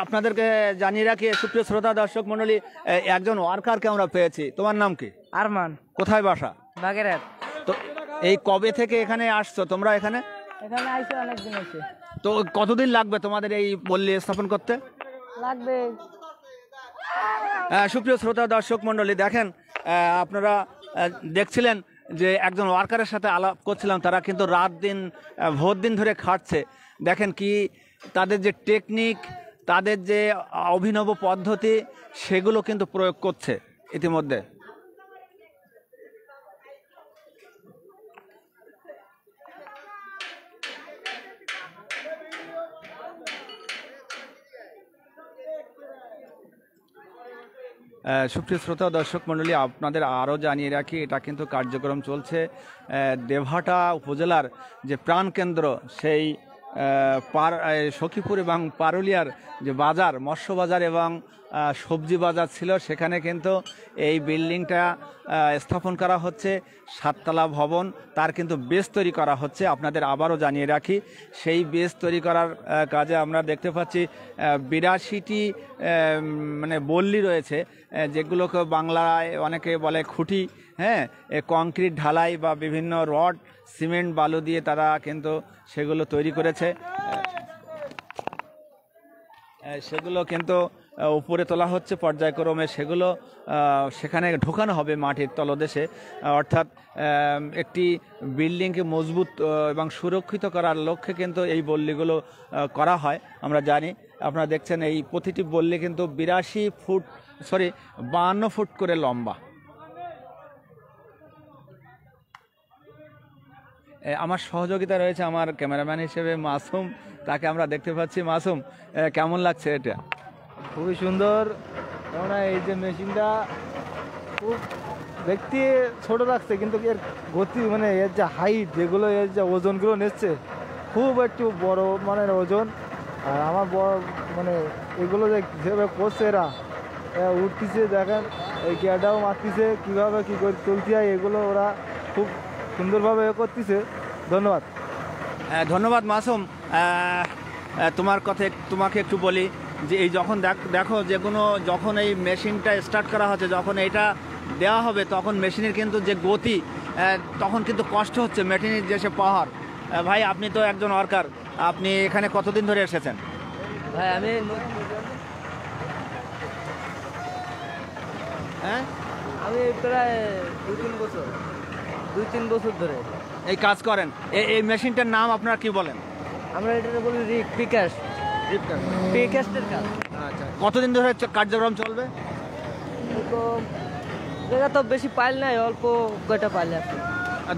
আপনাদেরকে জানিয়ে রাখি সুপ্রিয় শ্রোতা দর্শক মণ্ডলী, একজন ওয়ার্কারকে আমরা পেয়েছি। তোমার নাম কি? আরমান। কোথায় বাসা? বাগেরহাট। তো এই কবে থেকে এখানে আসছো তোমরা? এখানে আইসো অনেকদিন হয়েছে। তো কতদিন লাগবে তোমাদের এই পল্লী স্থাপন করতে? লাগবে। সুপ্রিয় শ্রোতা দর্শক মণ্ডলী, দেখেন আপনারা দেখছিলেন যে একজন ওয়ার্কারের সাথে আলাপ করছিলাম, তারা কিন্তু রাত দিন ভোর দিন ধরে খাটছে। দেখেন কি তাদের যে টেকনিক, তাদের যে অভিনব পদ্ধতি, সেগুলো কিন্তু প্রয়োগ করছে ইতিমধ্যে। সুপ্রিয় শ্রোতা দর্শক মণ্ডলী, আপনাদের আরও জানিয়ে রাখি, এটা কিন্তু কার্যক্রম চলছে দেবহাটা উপজেলার যে প্রাণকেন্দ্র, সেই সখীপুর এবং পারুলিয়ার যে বাজার, মৎস্য বাজার এবং সবজি বাজার ছিল, সেখানে কিন্তু এই বিল্ডিংটা স্থাপন করা হচ্ছে। 7 তলা ভবন, তার কিন্তু বেস তৈরি করা হচ্ছে। আপনাদের আবারও জানিয়ে রাখি, সেই বেস তৈরি করার কাজে আমরা দেখতে পাচ্ছি 82টি মানে বল্লি রয়েছে, যেগুলোকে বাংলায় অনেকে বলে খুঁটি। হ্যাঁ, কংক্রিট ঢালাই বা বিভিন্ন রড, সিমেন্ট, বালু দিয়ে তারা কিন্তু সেগুলো তৈরি করেছে। সেগুলো কিন্তু উপরে তোলা হচ্ছে পর্যায়ক্রমে, সেগুলো সেখানে ঢোকানো হবে মাটির তলদেশে। অর্থাৎ একটি বিল্ডিংকে মজবুত এবং সুরক্ষিত করার লক্ষ্যে কিন্তু এই বল্লিগুলো করা হয়। আমরা জানি, আপনারা দেখছেন এই প্রতিটি বল্লি কিন্তু 52 ফুট করে লম্বা। আমার সহযোগিতা রয়েছে আমার ক্যামেরাম্যান হিসেবে মাসুম, তাকে আমরা দেখতে পাচ্ছি। মাসুম, কেমন লাগছে এটা? খুবই সুন্দর। কেননা এই যে মেশিনটা খুব দেখতে ছোট লাগছে, কিন্তু এর গতি মানে এর যে হাইট, যেগুলো এর যে ওজনগুলো নিচ্ছে খুব একটু বড় মানের ওজন। আর আমার বড় মানে এগুলো যে যেভাবে করছে এরা উঠতেছে, দেখেন এই গিয়ারটাও মারতেছে, কীভাবে কী করে চলতে হয় এগুলো ওরা খুব সুন্দরভাবে করতেছে। ধন্যবাদ। ধন্যবাদ মাসুম। তোমাকে একটু বলি যে এই যখন দেখো যে কোনো যখন এই মেশিনটা স্টার্ট করা হচ্ছে, যখন এটা দেওয়া হবে, তখন মেশিনের কিন্তু যে গতি, তখন কিন্তু কষ্ট হচ্ছে মেশিনের যে সে পাওয়ার। ভাই, আপনি তো একজন ওয়ার্কার, আপনি এখানে কতদিন ধরে এসেছেন? ভাই আমি প্রায় 2-3 বছর ধরে এই কাজ করেন। এই মেশিনটার নাম আপনারা কি বলেন? আমরা এটা বলি প্রিকাস্টের কাজ। আচ্ছা, কতদিন ধরে কার্যক্রম চলবে? তো বেশি পাইল নাই, অল্প কয়টা পাইল আছে।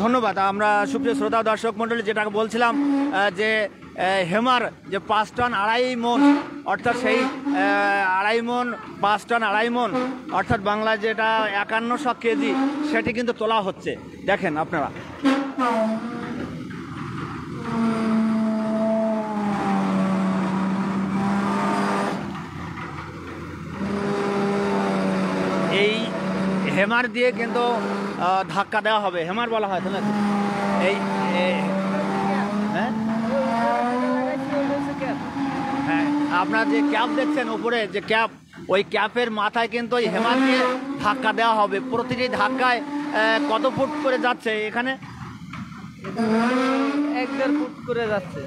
ধন্যবাদ। আমরা সুপ্রিয় শ্রোতা দর্শক মণ্ডলী, যেটা বলছিলাম যে হেমার যে 5 টন 2.5 মণ, অর্থাৎ সেই 2.5 মণ 5 টন 2.5 মণ, অর্থাৎ বাংলা যেটা 5100 কেজি, সেটি কিন্তু তোলা হচ্ছে। দেখেন আপনারা, এই হেমার দিয়ে কিন্তু ধাক্কা দেওয়া হবে। হেমার বলা হয়, তাই না? এই হ্যাঁ, আপনার যে ক্যাপ দেখছেন উপরে, যে ক্যাপ, ওই ক্যাপের মাথায় কিন্তু ওই হেমার দিয়ে ধাক্কা দেওয়া হবে। প্রতিটি ধাক্কায় কত ফুট করে যাচ্ছে এখানে? 1-1.5 ফুট করে যাচ্ছে।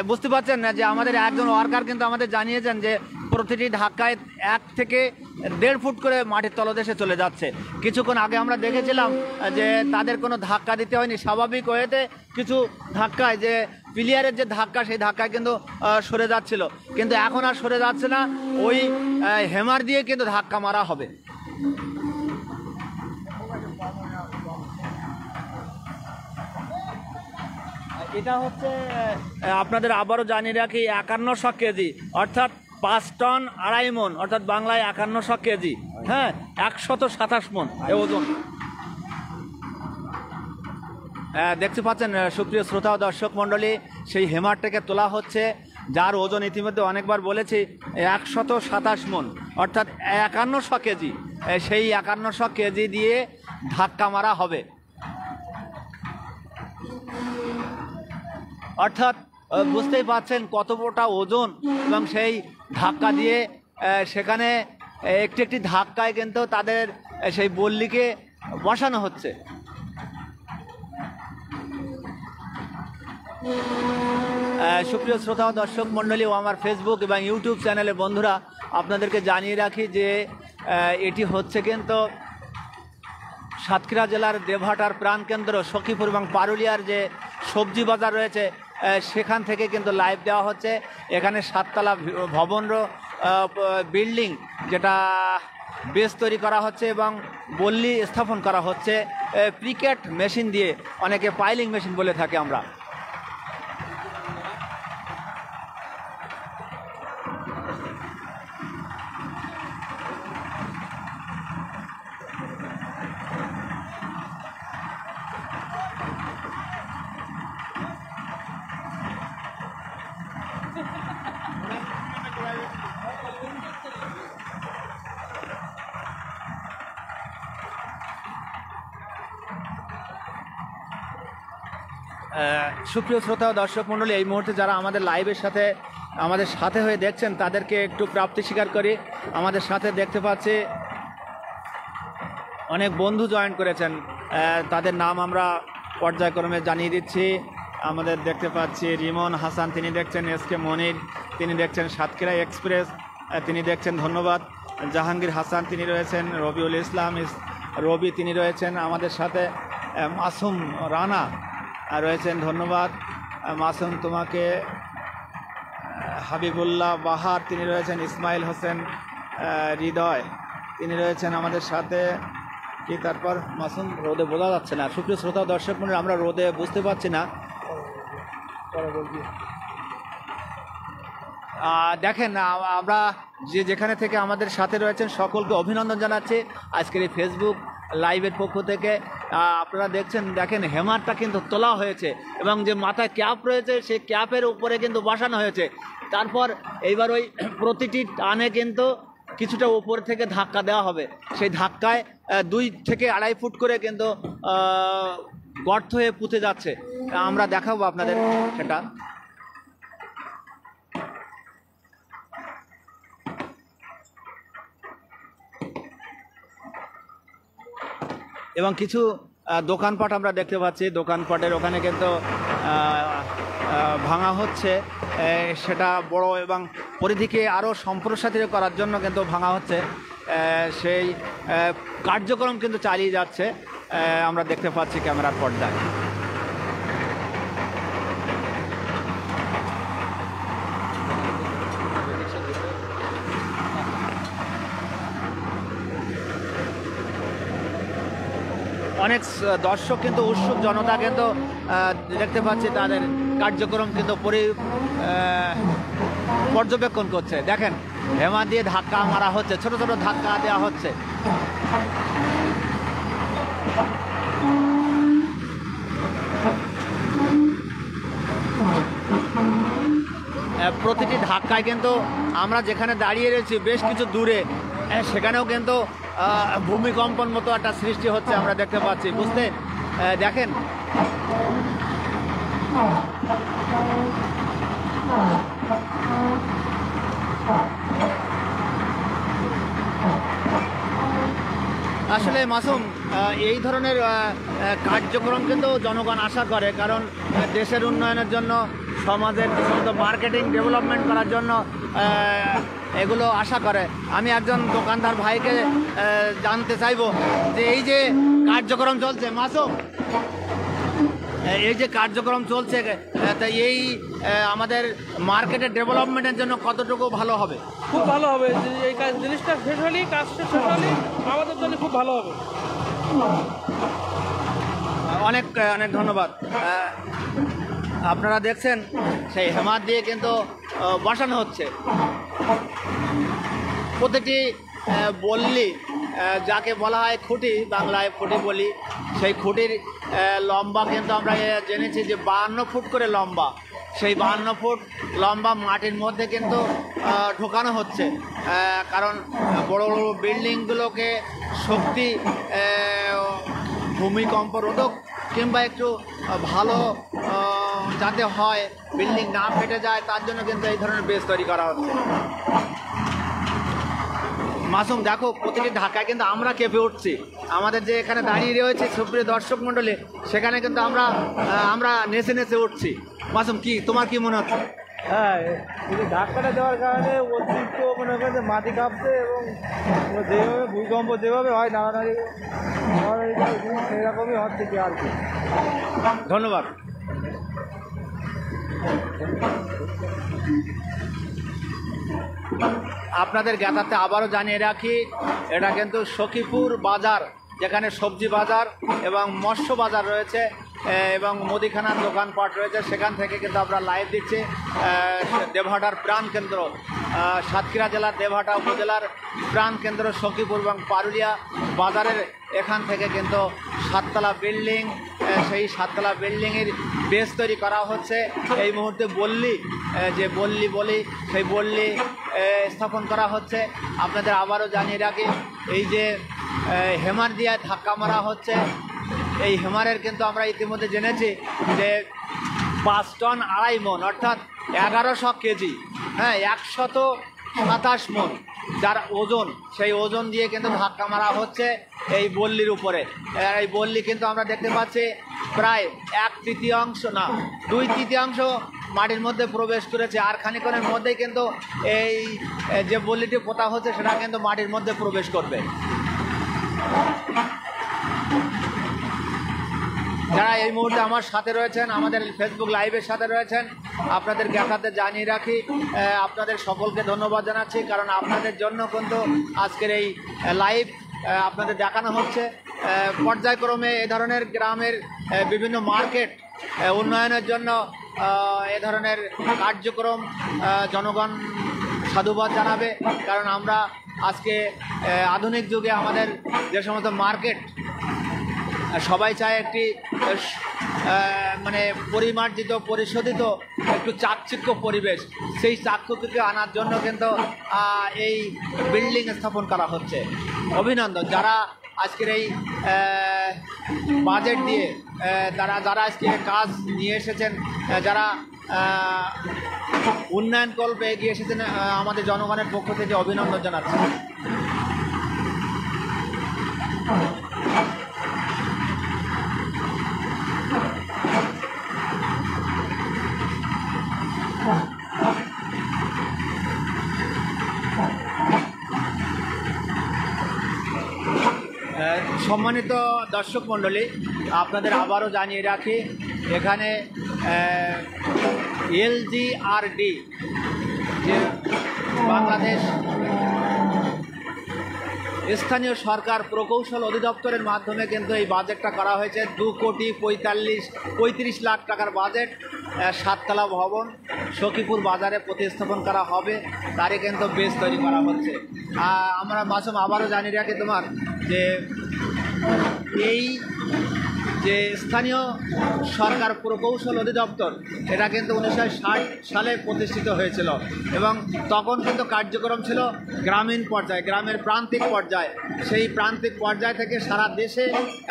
বুঝতে পারছেন না যে আমাদের একজন ওয়ার্কার কিন্তু আমাদের জানিয়েছেন যে প্রতিটি ধাক্কায় 1 থেকে 1.5 ফুট করে মাটির তলদেশে চলে যাচ্ছে। কিছুক্ষণ আগে আমরা দেখেছিলাম যে তাদের কোনো ধাক্কা দিতে হয়নি, স্বাভাবিক ওয়েতে কিছু ধাক্কায়, যে পিলিয়ারের যে ধাক্কা, সেই ধাক্কায় কিন্তু সরে যাচ্ছিল, কিন্তু এখন আর সরে যাচ্ছে না। ওই হেমার দিয়ে কিন্তু ধাক্কা মারা হবে। এটা হচ্ছে আপনাদের আবারও জানিয়ে রাখি 5100 কেজি, অর্থাৎ 5 টন 2.5 মণ, অর্থাৎ বাংলায় 5100 কেজি। হ্যাঁ, 127 মণ এই ওজন। দেখতে পাচ্ছেন সুপ্রিয় শ্রোতা ও দর্শক মণ্ডলী, সেই হেমারটাকে তোলা হচ্ছে, যার ওজন ইতিমধ্যে অনেকবার বলেছি 127 মণ, অর্থাৎ 5100 কেজি। সেই 5100 কেজি দিয়ে ধাক্কা মারা হবে। অর্থাৎ বুঝতেই পারছেন কতটা ওজন, এবং সেই ধাক্কা দিয়ে সেখানে একটি একটি ধাক্কায় কিন্তু তাদের সেই বল্লিকে বসানো হচ্ছে। সুপ্রিয় শ্রোতা ও দর্শক মণ্ডলী ও আমার ফেসবুক এবং ইউটিউব চ্যানেলের বন্ধুরা, আপনাদেরকে জানিয়ে রাখি যে এটি হচ্ছে কিন্তু সাতক্ষীরা জেলার দেবহাটার প্রাণকেন্দ্র সখীপুর এবং পারুলিয়ার যে সবজি বাজার রয়েছে সেখান থেকে কিন্তু লাইভ দেওয়া হচ্ছে। এখানে 7 তলা ভবন বিল্ডিং যেটা বেস তৈরি করা হচ্ছে এবং বল্লি স্থাপন করা হচ্ছে প্রিকেট মেশিন দিয়ে, অনেকে পাইলিং মেশিন বলে থাকে আমরা। সুপ্রিয় শ্রোতা ও দর্শক মণ্ডলী, এই মুহূর্তে যারা আমাদের লাইভের সাথে আমাদের সাথে হয়ে দেখছেন তাদেরকে একটু প্রাপ্তি স্বীকার করি। আমাদের সাথে দেখতে পাচ্ছি অনেক বন্ধু জয়েন করেছেন, তাদের নাম আমরা পর্যায়ক্রমে জানিয়ে দিচ্ছি। আমাদের দেখতে পাচ্ছি রিমন হাসান, তিনি দেখছেন এসকে মনির, তিনি দেখছেন সাতক্ষীরা এক্সপ্রেস, তিনি দেখছেন ধন্যবাদ। জাহাঙ্গীর হাসান তিনি রয়েছেন, রবিউল ইসলাম রবি তিনি রয়েছেন আমাদের সাথে, মাসুম রানা রয়েছেন ধন্যবাদ। মাসুম তোমাকে, হাবিবুল্লাহ বাহার তিনি রয়েছেন, ইসমাইল হোসেন হৃদয় তিনি রয়েছেন আমাদের সাথে। কি তারপর মাসুম রোদে বোঝা যাচ্ছে না। সুপ্রিয় শ্রোতা দর্শক মণ্ডলী, আমরা রোদে বুঝতে পারছি না। দেখেন আমরা যেখানে থেকে আমাদের সাথে রয়েছেন সকলকে অভিনন্দন জানাচ্ছি আজকের এই ফেসবুক লাইভের পক্ষ থেকে। আপনারা দেখেন হেমারটা কিন্তু তোলা হয়েছে এবং যে মাথায় ক্যাপ রয়েছে সেই ক্যাপের উপরে কিন্তু বসানো হয়েছে। তারপর এইবার ওই প্রতিটি টানে কিন্তু কিছুটা উপর থেকে ধাক্কা দেওয়া হবে। সেই ধাক্কায় 2 থেকে 2.5 ফুট করে কিন্তু গর্ত হয়ে পুঁতে যাচ্ছে। আমরা দেখাবো আপনাদের সেটা। এবং কিছু দোকানপাট আমরা দেখতে পাচ্ছি, দোকানপাটের ওখানে কিন্তু ভাঙা হচ্ছে, সেটা বড় এবং পরিধিকে আরও সম্প্রসারিত করার জন্য কিন্তু ভাঙা হচ্ছে। সেই কার্যক্রম কিন্তু চালিয়ে যাচ্ছে, আমরা দেখতে পাচ্ছি ক্যামেরার পর্দায়। অনেক দর্শক কিন্তু উৎসুক জনতা কিন্তু দেখতে পাচ্ছি তাদের কার্যক্রম কিন্তু পর্যবেক্ষণ করছে। দেখেন হেমা দিয়ে ধাক্কা মারা হচ্ছে, ছোট ছোট ধাক্কা দেওয়া হচ্ছে। প্রতিটি ধাক্কায় কিন্তু আমরা যেখানে দাঁড়িয়ে রয়েছি বেশ কিছু দূরে, সেখানেও কিন্তু ভূমিকম্পন মতো একটা সৃষ্টি হচ্ছে আমরা দেখতে পাচ্ছি। বুঝলেন? দেখেন আসলে মাসুম, এই ধরনের কার্যক্রম কিন্তু জনগণ আশা করে, কারণ দেশের উন্নয়নের জন্য, সমাজের মার্কেটিং ডেভেলপমেন্ট করার জন্য এগুলো আশা করে। আমি একজন দোকানদার ভাইকে জানতে চাইবো যে এই যে কার্যক্রম চলছে, মাসুম এই যে কার্যক্রম চলছে, তা এই আমাদের মার্কেটের ডেভেলপমেন্টের জন্য কতটুকু ভালো হবে? খুব ভালো হবে। এই জিনিসটা শেষ হলেই, কাজটা শেষ হলেই আমাদের জন্য খুব ভালো হবে। অনেক অনেক ধন্যবাদ। আপনারা দেখছেন সেই হেমার দিয়ে কিন্তু বসানো হচ্ছে। প্রতিটি বল্লি, যাকে বলা হয় খুঁটি, বাংলায় খুঁটি বলি, সেই খুঁটির লম্বা কিন্তু আমরা জেনেছি যে 52 ফুট করে লম্বা। সেই 52 ফুট লম্বা মাটির মধ্যে কিন্তু ঢোকানো হচ্ছে, কারণ বড় বড় বিল্ডিংগুলোকে শক্তি, ভূমিকম্প রোধক কিংবা একটু ভালো যাতে হয়, বিল্ডিং না ফেটে যায়, তার জন্য কিন্তু এই ধরনের বেস তৈরি করা হচ্ছে। মাসুম, দেখো প্রতিটি ঢাকায় কিন্তু আমরা কেঁপে উঠছি। আমাদের যে এখানে দাঁড়িয়ে রয়েছে সুপ্রিয় দর্শক মণ্ডলী, সেখানে কিন্তু আমরা নেচে নেচে উঠছি। মাসুম, কি তোমার কি মনে হচ্ছে? হ্যাঁ, এই যে ধাক্কাটা দেওয়ার কারণে অতিরিক্ত মনে করেন যে মাটি কাঁপছে, এবং যেভাবে ভূমিকম্প যেভাবে হয় নাড়ানাড়ি সেরকমই হচ্ছে কি আর কি। ধন্যবাদ। আপনাদের জ্ঞাতার্থে আবারও জানিয়ে রাখি, এটা কিন্তু সখীপুর বাজার, যেখানে সবজি বাজার এবং মৎস্য বাজার রয়েছে এবং মুদিখানার দোকানপাট রয়েছে, সেখান থেকে কিন্তু আমরা লাইভ দিচ্ছি। দেবহাটার প্রাণকেন্দ্র, সাতক্ষীরা জেলার দেবহাটা উপজেলার প্রাণকেন্দ্র সখীপুর এবং পারুলিয়া বাজারের এখান থেকে কিন্তু 7 তলা বিল্ডিং, সেই 7 তলা বিল্ডিংয়ের বেস তৈরি করা হচ্ছে। এই মুহূর্তে যে বল্লি বলি, সেই বল্লি স্থাপন করা হচ্ছে। আপনাদের আবারও জানিয়ে রাখি, এই যে হেমার দিয়ে ধাক্কা মারা হচ্ছে, এই হেমারের কিন্তু আমরা ইতিমধ্যে জেনেছি যে 5 টন 2.5 মণ, অর্থাৎ 1100 কেজি, হ্যাঁ, 127 মণ যার ওজন, সেই ওজন দিয়ে কিন্তু ধাক্কা মারা হচ্ছে এই বল্লির উপরে। এই বল্লি কিন্তু আমরা দেখতে পাচ্ছি প্রায় 1/3 না 2/3 মাটির মধ্যে প্রবেশ করেছে, আর খানিকক্ষণের মধ্যেই কিন্তু এই যে বল্লিটি পোতা হচ্ছে সেটা কিন্তু মাটির মধ্যে প্রবেশ করবে। যারা এই মুহূর্তে আমার সাথে রয়েছেন, আমাদের ফেসবুক লাইভের সাথে রয়েছেন, আপনাদের জ্ঞাতার্থে জানিয়ে রাখি, আপনাদের সকলকে ধন্যবাদ জানাচ্ছি, কারণ আপনাদের জন্য কিন্তু আজকের এই লাইভ আপনাদের দেখানো হচ্ছে। পর্যায়ক্রমে এ ধরনের গ্রামের বিভিন্ন মার্কেট উন্নয়নের জন্য এ ধরনের কার্যক্রম জনগণ সাধুবাদ জানাবে, কারণ আমরা আজকে আধুনিক যুগে আমাদের যে সমস্ত মার্কেট, সবাই চায় একটি মানে পরিমার্জিত, পরিশোধিত, একটু চাকচিক্য পরিবেশ। সেই চাকচিক্যকে আনার জন্য কিন্তু এই বিল্ডিং স্থাপন করা হচ্ছে। অভিনন্দন যারা আজকের এই বাজেট দিয়ে যারা আজকে কাজ নিয়ে এসেছেন, যারা উন্নয়ন কল্পে এগিয়ে এসেছেন, আমাদের জনগণের পক্ষ থেকে অভিনন্দন জানাচ্ছি। সম্মানিত দর্শক মণ্ডলী, আপনাদের আবারও জানিয়ে রাখি, এখানে LGRD, যে বাংলাদেশ স্থানীয় সরকার প্রকৌশল অধিদপ্তরের মাধ্যমে কিন্তু এই বাজেটটা করা হয়েছে। 2,35 লাখ টাকার বাজেট, 7 তলা ভবন সখীপুর বাজারে প্রতিস্থাপন করা হবে, তারই কিন্তু বেস তৈরি করা হচ্ছে। আমরা মাসুম আবারও জানিয়ে রাখি তোমার যে এই যে স্থানীয় সরকার প্রকৌশল অধিদপ্তর, এটা কিন্তু 1960 সালে প্রতিষ্ঠিত হয়েছিল, এবং তখন কিন্তু কার্যক্রম ছিল গ্রামীণ পর্যায়ে, গ্রামের প্রান্তিক পর্যায়ে। সেই প্রান্তিক পর্যায় থেকে সারা দেশে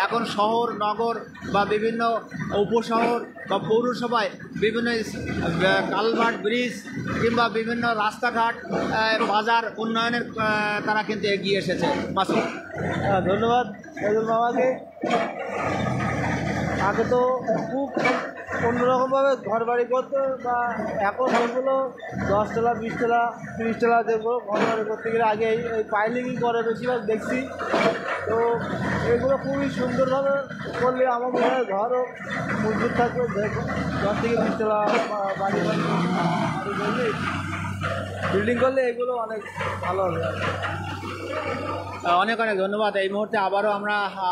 এখন শহর, নগর বা বিভিন্ন উপশহর বা পৌরসভায় বিভিন্ন কালভার্ট, ব্রিজ কিংবা বিভিন্ন রাস্তাঘাট, বাজার উন্নয়নের তারা কিন্তু এগিয়ে এসেছে। মাসুম, ধন্যবাদ ফজল মামাকে। আগে তো খুব অন্যরকমভাবে ঘর বাড়ি করতো, বা এখন যেগুলো 10 তলা, 20 তলা, 30 তলা যেগুলো ঘর বাড়ি করতে গেলে আগে এই পাইলিংই করে বেশিরভাগ দেখছি। তো এগুলো খুবই সুন্দরভাবে করলে আমার মনে হয় ঘরও মজবুত থাকবে। 10 থেকে 20 তলা বাড়ি বিল্ডিং করলে এগুলো অনেক ভালো হবে। অনেক অনেক ধন্যবাদ। এই মুহূর্তে আবারও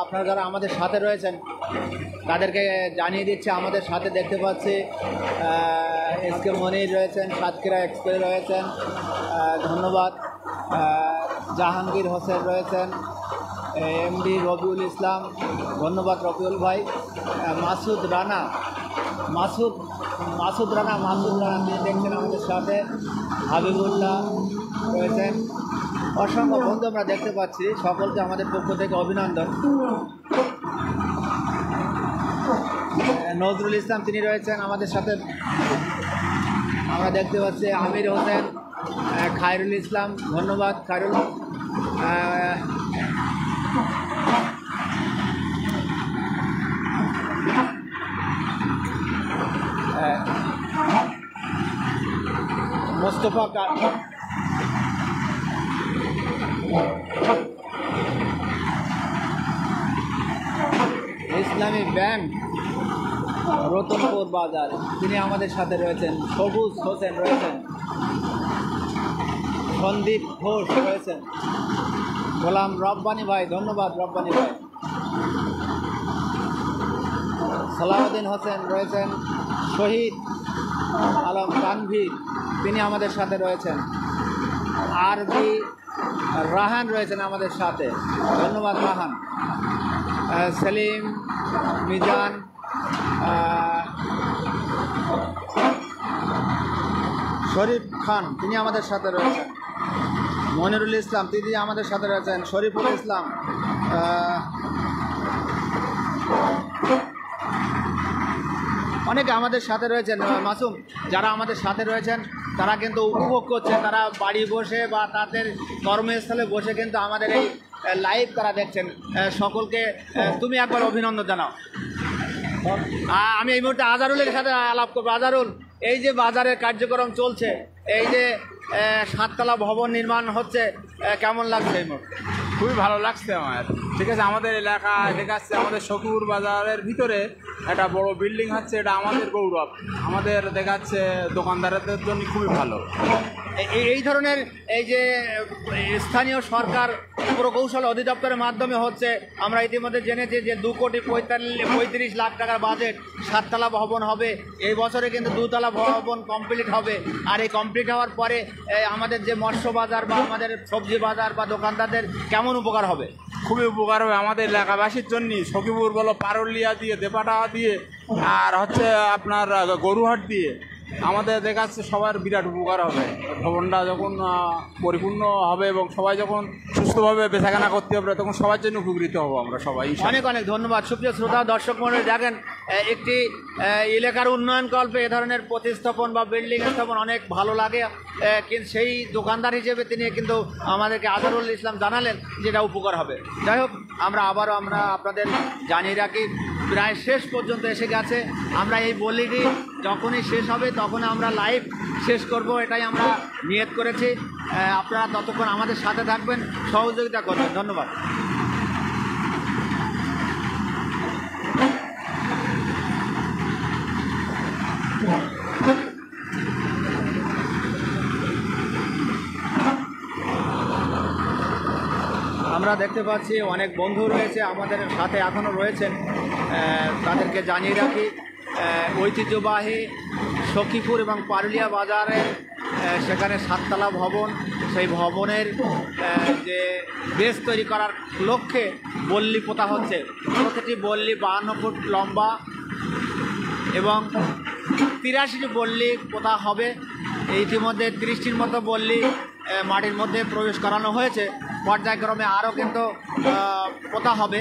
আপনারা যারা আমাদের সাথে রয়েছেন তাদেরকে জানিয়ে দিচ্ছি, আমাদের সাথে দেখতে পাচ্ছি SK মনির রয়েছেন, সাতক্ষীরা এক্সপ্রেস রয়েছেন, ধন্যবাদ। জাহাঙ্গীর হোসেন রয়েছেন, MD রবিউল ইসলাম, ধন্যবাদ রবিউল ভাই। মাসুদ রানা তিনি দেখছেন আমাদের সাথে, হাবিবুল্লাহ রয়েছেন, অসংখ্য বন্ধু আমরা দেখতে পাচ্ছি। সকলকে আমাদের পক্ষ থেকে অভিনন্দন। নজরুল ইসলাম তিনি রয়েছেন আমাদের সাথে। আমরা দেখতে পাচ্ছি আমির হোসেন, খায়রুল ইসলাম, ধন্যবাদ খায়রুল। মোস্তফা ইসলামী ব্যাংক রতনপুর বাজার তিনি আমাদের সাথে রয়েছেন। সবুজ হোসেন রয়েছেন, সন্দীপ ঘোষ রয়েছেন, গোলাম রব্বানী ভাই, ধন্যবাদ রব্বানী ভাই। সালাউদ্দিন হোসেন রয়েছেন, শহীদ আলম তানভীর তিনি আমাদের সাথে রয়েছেন, আরবি রাহান রয়েছেন আমাদের সাথে, ধন্যবাদ রাহান। সেলিম মিজান, শরীফ খান তিনি আমাদের সাথে রয়েছেন, মনিরুল ইসলাম তিনি আমাদের সাথে রয়েছেন, শরীফুল ইসলাম, অনেকে আমাদের সাথে রয়েছেন। মাসুম, যারা আমাদের সাথে রয়েছেন তারা কিন্তু উপভোগ করছে, তারা বাড়ি বসে বা তাদের কর্মস্থলে বসে কিন্তু আমাদের এই লাইভ তারা দেখছেন। সকলকে তুমি একবার অভিনন্দন জানাও। আমি এই মুহূর্তে আজারুলের সাথে আলাপ করবো। আজারুল, এই যে বাজারের কার্যক্রম চলছে, এই যে 7তলা ভবন নির্মাণ হচ্ছে, কেমন লাগছে এই মুহূর্তে? খুবই ভালো লাগছে আমার। ঠিক আছে, আমাদের এলাকা দেখাচ্ছে, আমাদের শকুর বাজারের ভিতরে একটা বড় বিল্ডিং হচ্ছে, এটা আমাদের গৌরব, আমাদের দেখাচ্ছে দোকানদারদের জন্য খুবই ভালো। এই ধরনের এই যে স্থানীয় সরকার প্রকৌশল অধিদপ্তরের মাধ্যমে হচ্ছে, আমরা ইতিমধ্যে জেনেছি যে 2,35 লাখ টাকার বাজেট, 7তলা ভবন হবে এই বছরে, কিন্তু 2তলা ভবন কমপ্লিট হবে। আর এই কমপ্লিট হওয়ার পরে আমাদের যে মৎস্য বাজার বা আমাদের সবজি বাজার বা দোকানদারদের কেমন উপকার হবে? খুবই উপকার হবে আমাদের এলাকাবাসীর জন্য। সখীপুর বলো, পারুলিয়া দিয়ে, দেপাটা দিয়ে, আর হচ্ছে আপনার গরুহাট দিয়ে আমাদের দেখাচ্ছে সবার বিরাট উপকার হবে। ভবনটা যখন পরিপূর্ণ হবে এবং সবাই যখন সুস্থভাবে বেচাকেনা করতে হবে, তখন সবার জন্য উপকৃত হবো আমরা সবাই। অনেক অনেক ধন্যবাদ। সুপ্রিয় শ্রোতা দর্শক মণ্ডলী, দেখেন একটি এলাকার উন্নয়ন কল্পে এ ধরনের প্রতিস্থাপন বা বিল্ডিং স্থাপন অনেক ভালো লাগে, কিন্তু সেই দোকানদার হিসেবে তিনি কিন্তু আমাদেরকে আজহারুল ইসলাম জানালেন যেটা উপকার হবে। যাই হোক, আমরা আপনাদের জানিয়ে রাখি, প্রায় শেষ পর্যন্ত এসে গেছে। আমরা এই বলিটি যখনই শেষ হবে তখন আমরা লাইভ শেষ করব, এটাই আমরা নিয়ত করেছি। আপনারা ততক্ষণ আমাদের সাথে থাকবেন, সহযোগিতা করবেন। ধন্যবাদ। আমরা দেখতে পাচ্ছি অনেক বন্ধু রয়েছে আমাদের সাথে, এখনও রয়েছেন। তাদেরকে জানিয়ে রাখি, ঐতিহ্যবাহী সখীপুর এবং পারুলিয়া বাজারের সেখানে 7তলা ভবন, সেই ভবনের যে বেস তৈরি করার লক্ষ্যে বল্লি পোতা হচ্ছে। প্রতিটি বল্লি 52 ফুট লম্বা এবং 83টি বল্লি পোতা হবে। ইতিমধ্যে 30টির মতো বল্লি মাটির মধ্যে প্রবেশ করানো হয়েছে, পর্যায়ক্রমে আরও কিন্তু পোতা হবে।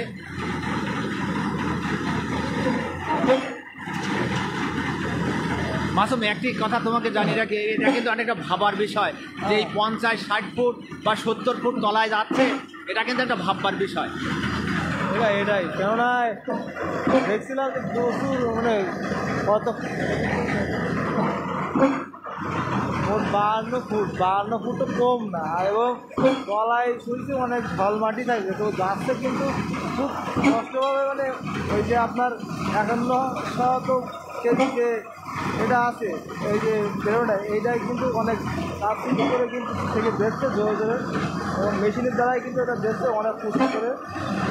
মাসুম, একটি কথা তোমাকে জানিয়ে রাখি, এটা কিন্তু অনেকটা ভাবার বিষয় যে এই 50-60 ফুট বা 70 ফুট তলায় যাচ্ছে, এটা কিন্তু একটা ভাববার বিষয়। এটাই কেননা দেখছিলাম প্রচুর মানে কত 52 ফুটও কম না, এবং তলায় শুনছি অনেক ঢল মাটি থাকবে, তো যাচ্ছে কিন্তু খুব কষ্টভাবে, মানে ওই যে আপনার 5100 কেজি যে এটা আছে, এই যে বেরোটা, এইটাই কিন্তু অনেক কাজ করে কিন্তু থেকে দেখছে জোরে জোরে, এবং মেশিনের দ্বারাই কিন্তু এটা দেখছে অনেক কষ্ট করে।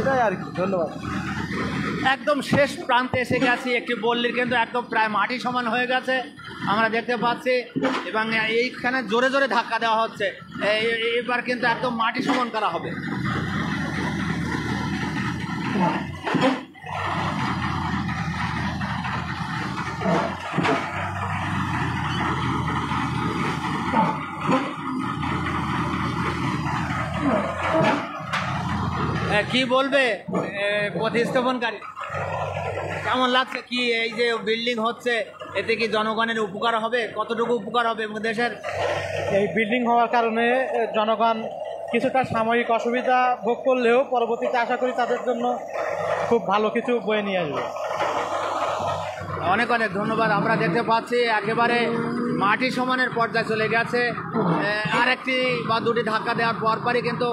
এটাই আর কি। ধন্যবাদ। একদম শেষ প্রান্তে এসে গেছি, একটি বল্লির কিন্তু একদম প্রায় মাটি সমান হয়ে গেছে আমরা দেখতে পাচ্ছি, এবং এইখানে জোরে জোরে ধাক্কা দেওয়া হচ্ছে। এবার কিন্তু একদম মাটি সমান করা হবে। কি বলবে প্রতিস্থাপনকারী? কেমন লাগছে কি এই যে বিল্ডিং হচ্ছে, এতে কি জনগণের উপকার হবে, কতটুকু উপকার হবে এবং দেশের? এই বিল্ডিং হওয়ার কারণে জনগণ কিছুটা সাময়িক অসুবিধা ভোগ করলেও পরবর্তীতে আশা করি তাদের জন্য খুব ভালো কিছু বয়ে নিয়ে আসবে। অনেক অনেক ধন্যবাদ। আমরা দেখতে পাচ্ছি একেবারে মাটি সমানের পর্যায়ে চলে গেছে। আর একটি বা দুটি ধাক্কা দেওয়ার পরপরই কিন্তু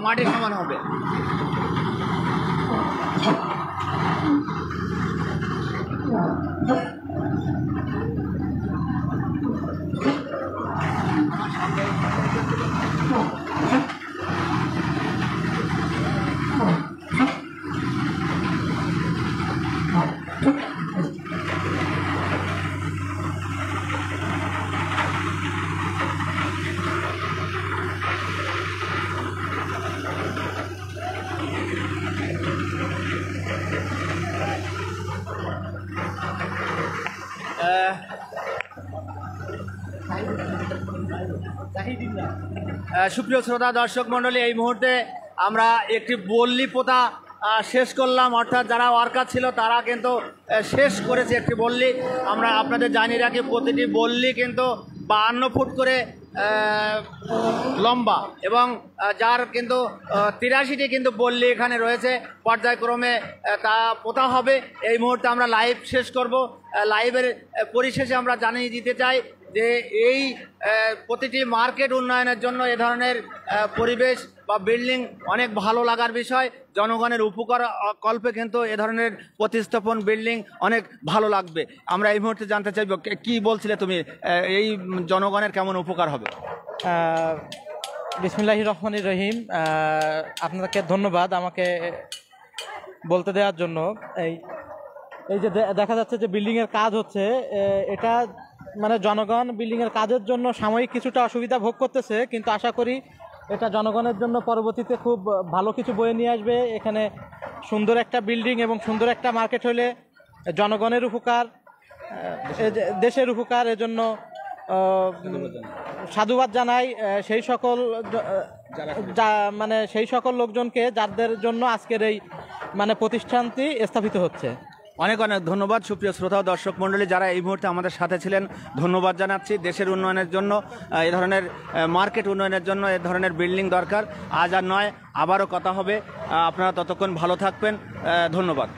মাটি সমান হবে। সুপ্রিয় শ্রোতা দর্শক মণ্ডলী, এই মুহূর্তে আমরা একটি বল্লি পোতা শেষ করলাম, অর্থাৎ যারা ওয়ার্কার ছিল তারা কিন্তু শেষ করেছে একটি বল্লি। আমরা আপনাদের জানিয়ে রাখি প্রতিটি বল্লি কিন্তু 52 ফুট করে লম্বা এবং যার কিন্তু 83টি কিন্তু বল্লি এখানে রয়েছে। পর্যায়ক্রমে তা পোতা হবে। এই মুহূর্তে আমরা লাইভ শেষ করব। লাইভের পরিশেষে আমরা জানিয়ে দিতে চাই যে এই প্রতিটি মার্কেট উন্নয়নের জন্য এ ধরনের পরিবেশ বা বিল্ডিং অনেক ভালো লাগার বিষয়। জনগণের উপকার কল্পে কিন্তু এ ধরনের প্রতিস্থাপন বিল্ডিং অনেক ভালো লাগবে। আমরা এই মুহূর্তে জানতে চাইব কি বলছিলে তুমি, এই জনগণের কেমন উপকার হবে? বিসমিল্লাহির রহমানির রহিম। আপনাকে ধন্যবাদ আমাকে বলতে দেওয়ার জন্য। এই যে দেখা যাচ্ছে যে বিল্ডিংয়ের কাজ হচ্ছে, এটা মানে জনগণ বিল্ডিংয়ের কাজের জন্য সাময়িক কিছুটা অসুবিধা ভোগ করতেছে, কিন্তু আশা করি এটা জনগণের জন্য পরবর্তীতে খুব ভালো কিছু বয়ে নিয়ে আসবে। এখানে সুন্দর একটা বিল্ডিং এবং সুন্দর একটা মার্কেট হলে জনগণের উপকার, দেশের উপকার। এজন্য সাধুবাদ জানাই সেই সকল সেই সকল লোকজনকে যাদের জন্য আজকের এই প্রতিষ্ঠানটি স্থাপিত হচ্ছে। অনেক অনেক ধন্যবাদ। সুপ্রিয় শ্রোতা দর্শক মণ্ডলী যারা এই মুহূর্তে আমাদের সাথে ছিলেন, ধন্যবাদ জানাচ্ছি। দেশের উন্নয়নের জন্য এ ধরনের মার্কেট উন্নয়নের জন্য এ ধরনের বিল্ডিং দরকার। আজ আর নয়, আবারও কথা হবে। আপনারা ততক্ষণ ভালো থাকবেন। ধন্যবাদ।